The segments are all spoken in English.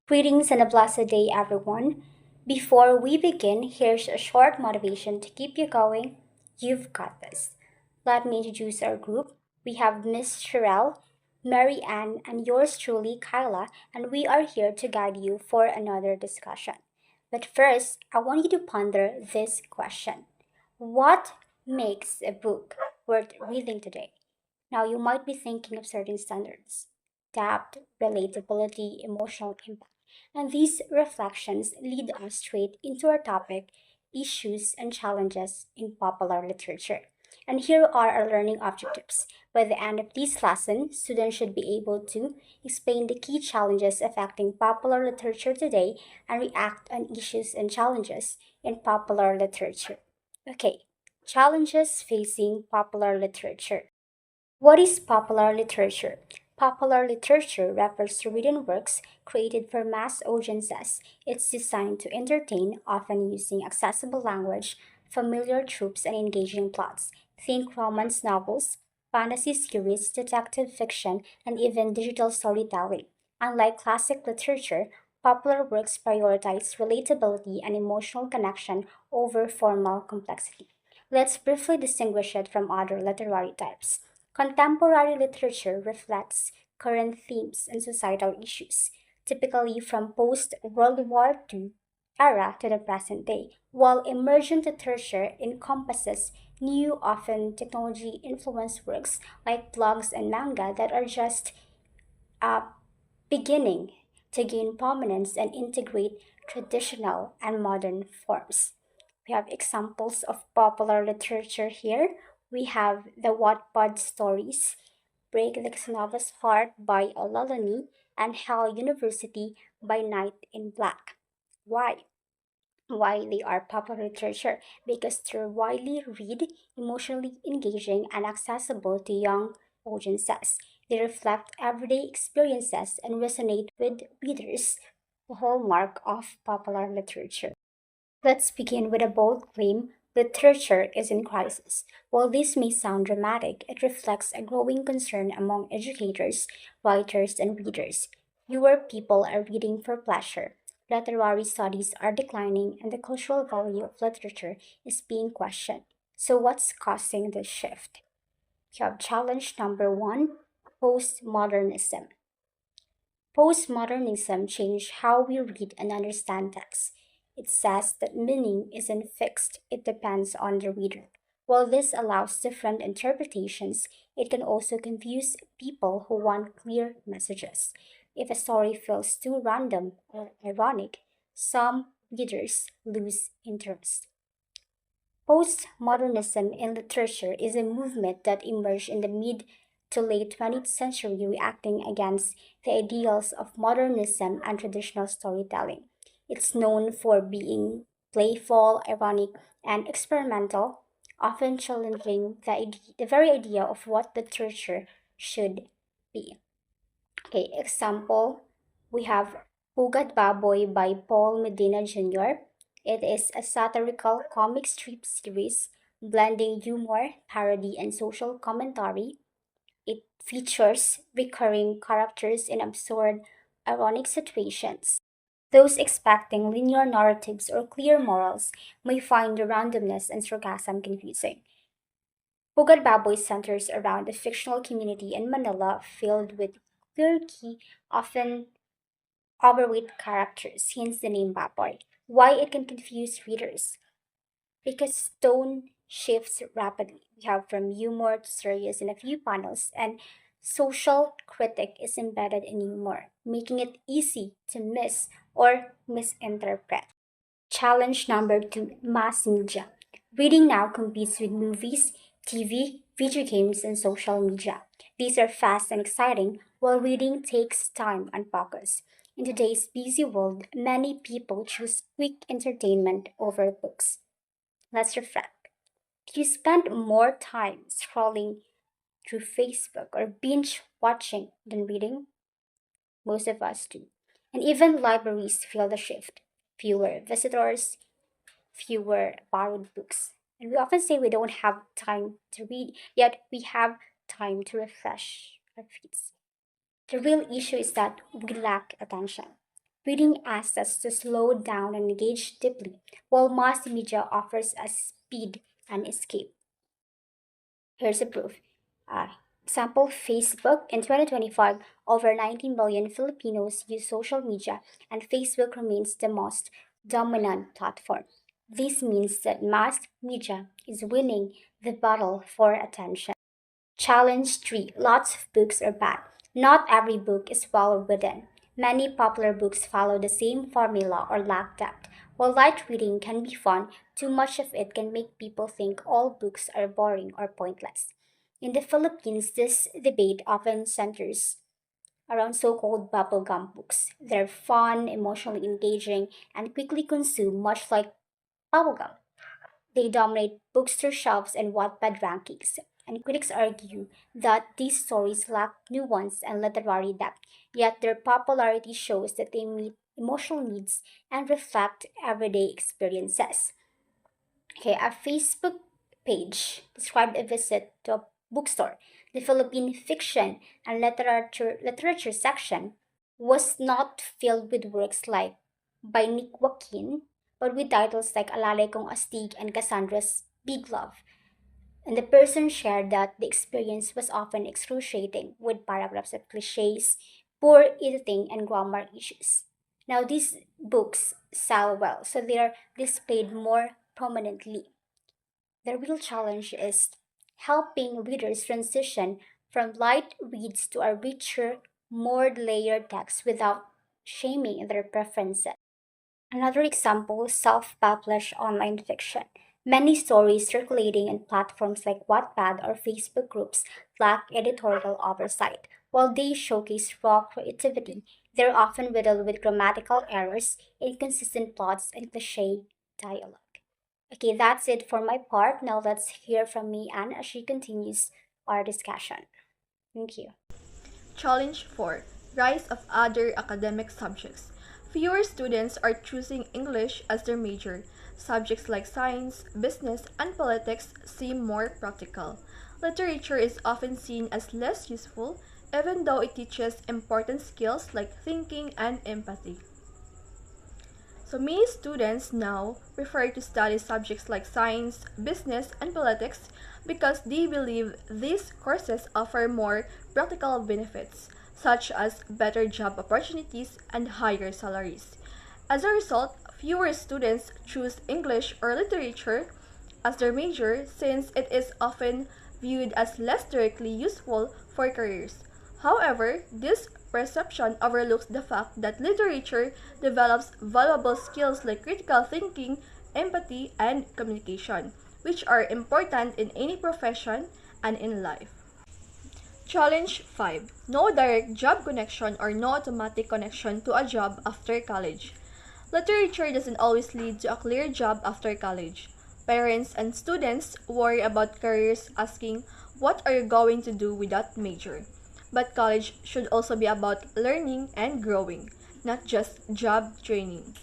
Greetings and a blessed day, everyone. Before we begin, here's a short motivation to keep you going. You've got this. Let me introduce our group. We have Miss Sherelle, Mary Ann, and yours truly, Kyla, and we are here to guide you for another discussion. But first, I want you to ponder this question: what makes a book worth reading today? Now, you might be thinking of certain standards: depth, relatability, emotional impact. And these reflections lead us straight into our topic: issues and challenges in popular literature. And here are our learning objectives. By the end of this lesson, students should be able to explain the key challenges affecting popular literature today and react on issues and challenges in popular literature. Okay, challenges facing popular literature. What is popular literature? Popular literature refers to written works created for mass audiences. It's designed to entertain, often using accessible language, familiar tropes, and engaging plots. Think romance novels, fantasy series, detective fiction, and even digital storytelling. Unlike classic literature, popular works prioritize relatability and emotional connection over formal complexity. Let's briefly distinguish it from other literary types. Contemporary literature reflects current themes and societal issues, typically from post World War II era to the present day, while emergent literature encompasses new, often technology influenced works like blogs and manga that are just uh, beginning to gain prominence and integrate traditional and modern forms. We have examples of popular literature here. We have the Wattpad stories, Break the Casanova's Heart by Olalani, and Hell University by Night in Black. Why? Why they are popular literature? Because they're widely read, emotionally engaging, and accessible to young audiences. They reflect everyday experiences and resonate with readers, the hallmark of popular literature. Let's begin with a bold claim: literature is in crisis. While this may sound dramatic, it reflects a growing concern among educators, writers, and readers. Fewer people are reading for pleasure. Literary studies are declining, and the cultural value of literature is being questioned. So, what's causing this shift? You have challenge number one: postmodernism. Postmodernism changed how we read and understand text. It says that meaning isn't fixed, it depends on the reader. While this allows different interpretations, it can also confuse people who want clear messages. If a story feels too random or ironic, some readers lose interest. Postmodernism in literature is a movement that emerged in the mid to late 20th century, reacting against the ideals of modernism and traditional storytelling. It's known for being playful, ironic, and experimental, often challenging the very idea of what literature should be. Okay, example, we have Pugad Baboy by Paul Medina Jr. It is a satirical comic strip series blending humor, parody, and social commentary. It features recurring characters in absurd, ironic situations. Those expecting linear narratives or clear morals may find the randomness and sarcasm confusing. Pugad Baboy centers around a fictional community in Manila filled with quirky, often overweight characters, hence the name Baboy. Why it can confuse readers? Because tone shifts rapidly. We have from humor to serious in a few panels, and social critic is embedded in humor, making it easy to miss or misinterpret. Challenge number two: mass media. Reading now competes with movies, TV, video games, and social media. These are fast and exciting, while reading takes time and focus. In today's busy world, many people choose quick entertainment over books. Let's reflect. Do you spend more time scrolling through Facebook or binge watching than reading? Most of us do. And even libraries feel the shift: fewer visitors, fewer borrowed books. And we often say we don't have time to read, yet we have time to refresh our feeds. The real issue is that we lack attention. Reading asks us to slow down and engage deeply, while mass media offers us speed and escape. Here's a proof. Uh, Example Facebook in 2025, over 19 million Filipinos use social media, and Facebook remains the most dominant platform. This means that mass media is winning the battle for attention. Challenge 3. Lots of books are bad. Not every book is well written. Many popular books follow the same formula or lack depth. While light reading can be fun, too much of it can make people think all books are boring or pointless. In the Philippines, this debate often centers around so called bubblegum books. They're fun, emotionally engaging, and quickly consumed, much like bubblegum. They dominate bookstore shelves and Wattpad rankings, and critics argue that these stories lack nuance and literary depth, yet their popularity shows that they meet emotional needs and reflect everyday experiences. Okay, a Facebook page described a visit to a bookstore. The Philippine fiction and literature section was not filled with works like by Nick Joaquin, but with titles like Alalay Kong Astig and Cassandra's Big Love. And the person shared that the experience was often excruciating, with paragraphs of cliches, poor editing, and grammar issues. Now, these books sell well, so they are displayed more prominently. The real challenge is helping readers transition from light reads to a richer, more layered text without shaming their preferences. Another example is self published online fiction. Many stories circulating in platforms like Wattpad or Facebook groups lack editorial oversight. While they showcase raw creativity, they're often riddled with grammatical errors, inconsistent plots, and cliche dialogue. Okay, that's it for my part. Now let's hear from me Anne as she continues our discussion. Thank you. Challenge 4. Rise of other academic subjects. Fewer students are choosing English as their major. Subjects like science, business, and politics seem more practical. Literature is often seen as less useful, even though it teaches important skills like thinking and empathy. So many students now prefer to study subjects like science, business, and politics because they believe these courses offer more practical benefits, such as better job opportunities and higher salaries. As a result, fewer students choose English or literature as their major since it is often viewed as less directly useful for careers. However, this perception overlooks the fact that literature develops valuable skills like critical thinking, empathy, and communication, which are important in any profession and in life. Challenge 5. No direct job connection or no automatic connection to a job after college. Literature doesn't always lead to a clear job after college. Parents and students worry about careers asking, what are you going to do with that major? But college should also be about learning and growing, not just job training.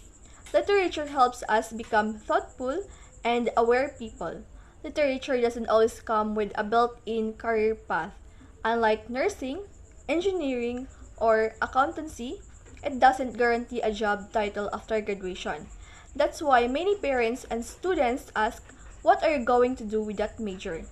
Literature helps us become thoughtful and aware people. Literature doesn't always come with a built-in career path. Unlike nursing, engineering, or accountancy, it doesn't guarantee a job title after graduation. That's why many parents and students ask, what are you going to do with that major?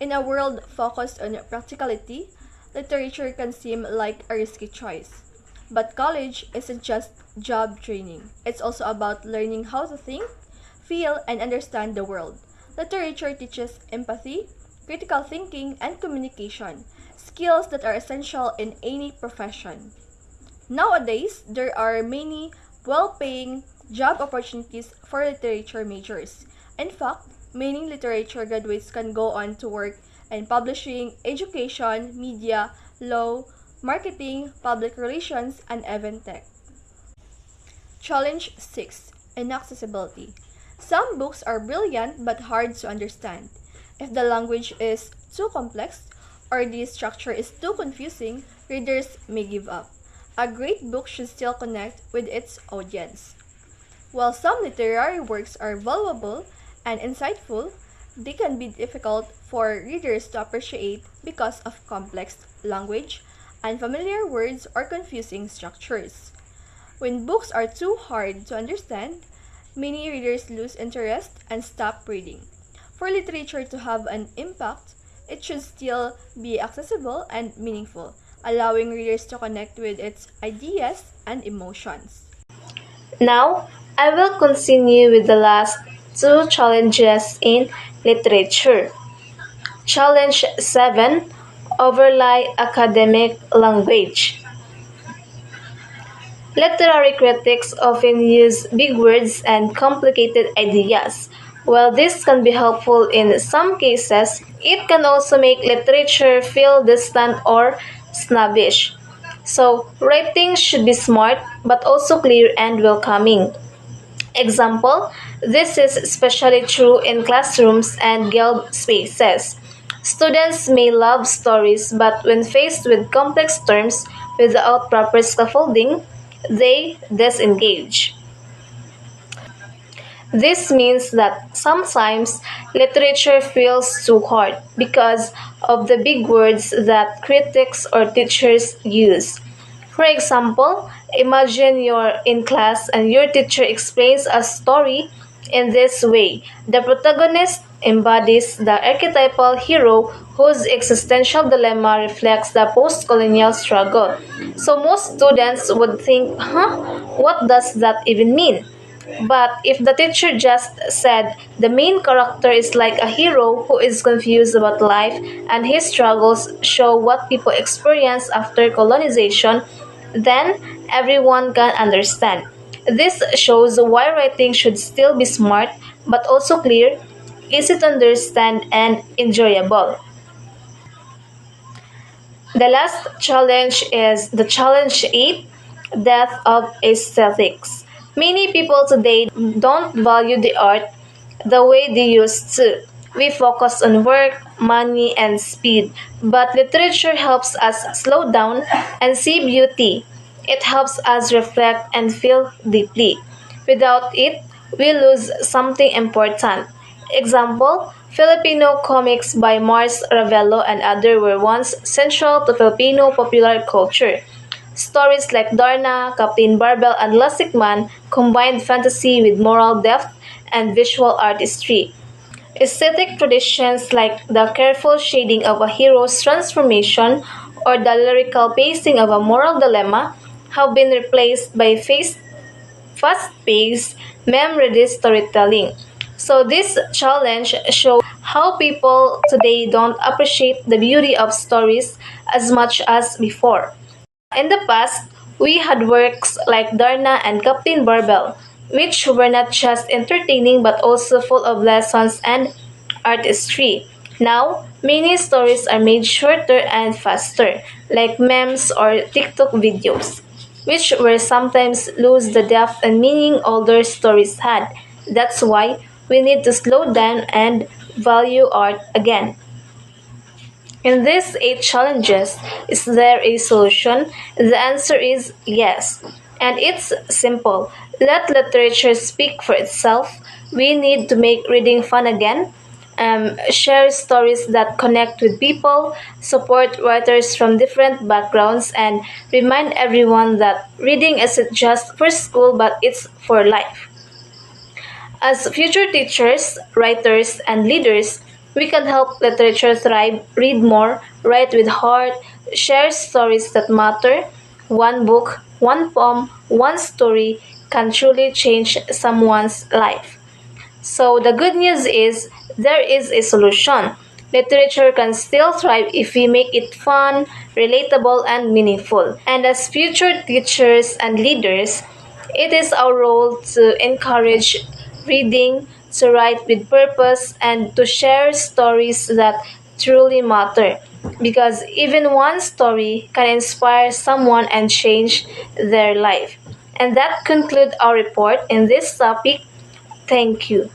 In a world focused on practicality, literature can seem like a risky choice. But college isn't just job training. It's also about learning how to think, feel, and understand the world. Literature teaches empathy, critical thinking, and communication, skills that are essential in any profession. Nowadays, there are many well-paying job opportunities for literature majors. In fact, many literature graduates can go on to work in publishing, education, media, law, marketing, public relations, and event tech. Challenge 6. Inaccessibility. Some books are brilliant but hard to understand. If the language is too complex or the structure is too confusing, readers may give up. A great book should still connect with its audience. While some literary works are valuable and insightful, they can be difficult for readers to appreciate because of complex language, unfamiliar words, or confusing structures. When books are too hard to understand, many readers lose interest and stop reading. For literature to have an impact, it should still be accessible and meaningful, allowing readers to connect with its ideas and emotions. Now, I will continue with the last two challenges in literature. Challenge 7: Overlay academic language. Literary critics often use big words and complicated ideas. While this can be helpful in some cases, it can also make literature feel distant or snobbish. So, writing should be smart but also clear and welcoming. Example: this is especially true in classrooms and guild spaces. Students may love stories, but when faced with complex terms without proper scaffolding, they disengage. This means that sometimes literature feels too hard because of the big words that critics or teachers use. For example, imagine you're in class and your teacher explains a story in this way. The protagonist embodies the archetypal hero whose existential dilemma reflects the post colonial struggle. So most students would think, huh, what does that even mean? But if the teacher just said the main character is like a hero who is confused about life and his struggles show what people experience after colonization, then everyone can understand. This shows why writing should still be smart but also clear, easy to understand, and enjoyable. The last challenge is the challenge 8: Death of Aesthetics. Many people today don't value the art the way they used to. We focus on work, money, and speed, but literature helps us slow down and see beauty. It helps us reflect and feel deeply. Without it, we lose something important. Example: Filipino comics by Mars Ravello and others were once central to Filipino popular culture. Stories like Darna, Captain Barbell, and Lasik Man combined fantasy with moral depth and visual artistry. Aesthetic traditions like the careful shading of a hero's transformation or the lyrical pacing of a moral dilemma have been replaced by fast-paced, meme-ready storytelling. So this challenge shows how people today don't appreciate the beauty of stories as much as before. In the past, we had works like Darna and Captain Barbell, which were not just entertaining but also full of lessons and artistry. Now, many stories are made shorter and faster, like memes or TikTok videos, which were sometimes lose the depth and meaning older stories had. That's why we need to slow down and value art again. In these 8 challenges, is there a solution? The answer is yes. And it's simple. Let literature speak for itself. We need to make reading fun again. Share stories that connect with people, support writers from different backgrounds, and remind everyone that reading isn't just for school but it's for life. As future teachers, writers, and leaders, we can help literature thrive, read more, write with heart, share stories that matter. One book, one poem, one story can truly change someone's life. So the good news is there is a solution. Literature can still thrive if we make it fun, relatable, and meaningful. And as future teachers and leaders, it is our role to encourage reading, to write with purpose, and to share stories that truly matter. Because even one story can inspire someone and change their life. And that concludes our report in this topic. Thank you.